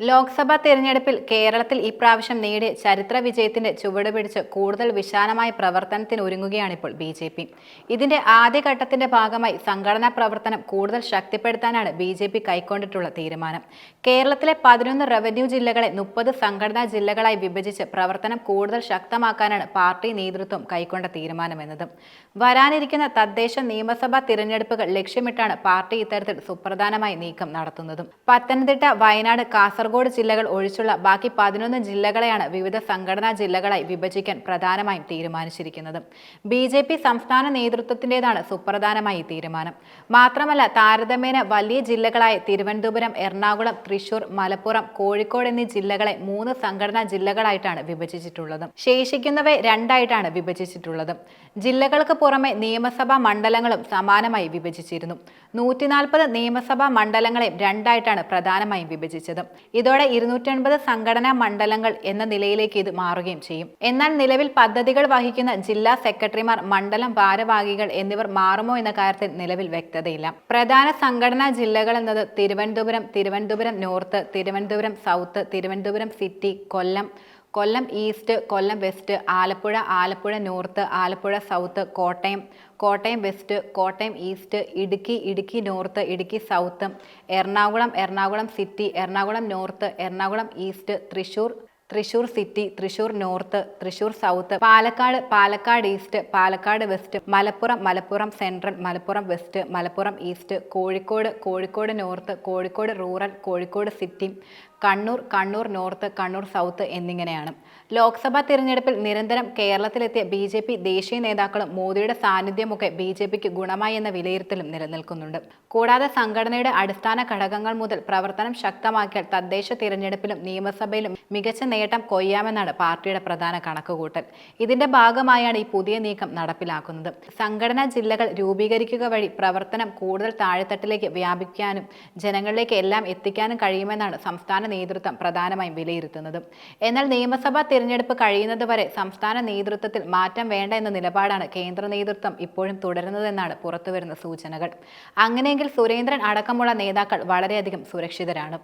ലോക്സഭാ തെരഞ്ഞെടുപ്പിൽ കേരളത്തിൽ ഇപ്രാവശ്യം നേടിയ ചരിത്ര വിജയത്തിന്റെ ചുവടുപിടിച്ച് കൂടുതൽ വിശാലമായ പ്രവർത്തനത്തിനൊരുങ്ങുകയാണിപ്പോൾ BJP. ഇതിന്റെ ആദ്യഘട്ടത്തിന്റെ ഭാഗമായി സംഘടനാ പ്രവർത്തനം കൂടുതൽ ശക്തിപ്പെടുത്താനാണ് BJP കൈക്കൊണ്ടിട്ടുള്ള തീരുമാനം. കേരളത്തിലെ 11 റവന്യൂ ജില്ലകളെ 30 സംഘടനാ ജില്ലകളായി വിഭജിച്ച് പ്രവർത്തനം കൂടുതൽ ശക്തമാക്കാനാണ് പാർട്ടി നേതൃത്വം കൈക്കൊണ്ട തീരുമാനമെന്നത്. വരാനിരിക്കുന്ന തദ്ദേശ നിയമസഭാ തിരഞ്ഞെടുപ്പുകൾ ലക്ഷ്യമിട്ടാണ് പാർട്ടി ഇത്തരത്തിൽ സുപ്രധാനമായ നീക്കം നടത്തുന്നതും. പത്തനംതിട്ട, വയനാട്, കാസർഗോഡ് ജില്ലകൾ ഒഴിച്ചുള്ള ബാക്കി 11 ജില്ലകളെയാണ് വിവിധ സംഘടനാ ജില്ലകളായി വിഭജിക്കാൻ പ്രധാനമായും തീരുമാനിച്ചിരിക്കുന്നത്. BJP സംസ്ഥാന നേതൃത്വത്തിൻ്റെതാണ് സുപ്രധാനമായ ഈ തീരുമാനം. മാത്രമല്ല, താരതമ്യേന വലിയ ജില്ലകളായ തിരുവനന്തപുരം, എറണാകുളം, തൃശൂർ, മലപ്പുറം, കോഴിക്കോട് എന്നീ ജില്ലകളെ 3 സംഘടനാ ജില്ലകളായിട്ടാണ് വിഭജിച്ചിട്ടുള്ളത്. ശേഷിക്കുന്നവയെ 2 ആയിട്ടാണ് വിഭജിച്ചിട്ടുള്ളത്. ജില്ലകൾക്ക് പുറമെ നിയമസഭാ മണ്ഡലങ്ങളും സമാനമായി വിഭജിച്ചിരുന്നു. 140 നിയമസഭാ മണ്ഡലങ്ങളെയും 2 ആയിട്ടാണ് പ്രധാനമായും വിഭജിച്ചത്. ഇതോടെ 250 സംഘടനാ മണ്ഡലങ്ങൾ എന്ന നിലയിലേക്ക് ഇത് മാറുകയും ചെയ്യും. എന്നാൽ നിലവിൽ പദ്ധതികൾ വഹിക്കുന്ന ജില്ലാ സെക്രട്ടറിമാർ, മണ്ഡലം ഭാരവാഹികൾ എന്നിവർ മാറുമോ എന്ന കാര്യത്തിൽ നിലവിൽ വ്യക്തതയില്ല. പ്രധാന സംഘടനാ ജില്ലകൾ എന്നത് Thiruvananthapuram north, Thiruvananthapuram south, Thiruvananthapuram city, Kollam east, Kollam west, Alappuzha north, Alappuzha south, Kottayam west, Kottayam east, Idukki north, Idukki south, Ernakulam city, Ernakulam north, Ernakulam east, Thrissur city, Thrissur north, Thrissur south, Palakkad east, Palakkad west, Malappuram central, Malappuram west, Malappuram east, Kozhikode north, Kozhikode rural, Kozhikode city, Kannur north, Kannur south എന്നിങ്ങനെയാണ്. ലോക്സഭാ തിരഞ്ഞെടുപ്പിൽ നിരന്തരം കേരളത്തിലെത്തിയ BJP ദേശീയ നേതാക്കളും മോദിയുടെ സാന്നിധ്യമൊക്കെ BJPക്ക് ഗുണമായി എന്ന വിലയിരുത്തലും നിലനിൽക്കുന്നുണ്ട്. കൂടാതെ സംഘടനയുടെ അടിസ്ഥാന ഘടകങ്ങൾ മുതൽ പ്രവർത്തനം ശക്തമാക്കിയാൽ തദ്ദേശ തിരഞ്ഞെടുപ്പിലും നിയമസഭയിലും മികച്ച നേട്ടം കൊയ്യാമെന്നാണ് പാർട്ടിയുടെ പ്രധാന കണക്കുകൂട്ടൽ. ഇതിന്റെ ഭാഗമായാണ് ഈ പുതിയ നീക്കം നടപ്പിലാക്കുന്നത്. സംഘടനാ ജില്ലകൾ രൂപീകരിക്കുക വഴി പ്രവർത്തനം കൂടുതൽ താഴെത്തട്ടിലേക്ക് വ്യാപിക്കാനും ജനങ്ങളിലേക്ക് എല്ലാം എത്തിക്കാനും കഴിയുമെന്നാണ് സംസ്ഥാന നേതൃത്വം പ്രധാനമായും വിലയിരുത്തുന്നത്. എന്നാൽ നിയമസഭാ തിരഞ്ഞെടുപ്പ് കഴിയുന്നത് വരെ സംസ്ഥാന നേതൃത്വത്തിൽ മാറ്റം വേണ്ട എന്ന നിലപാടാണ് കേന്ദ്ര നേതൃത്വം ഇപ്പോഴും തുടരുന്നതെന്നാണ് പുറത്തുവരുന്ന സൂചനകൾ. അങ്ങനെയെങ്കിൽ സുരേന്ദ്രൻ അടക്കമുള്ള നേതാക്കൾ വളരെയധികം സുരക്ഷിതരാണ്.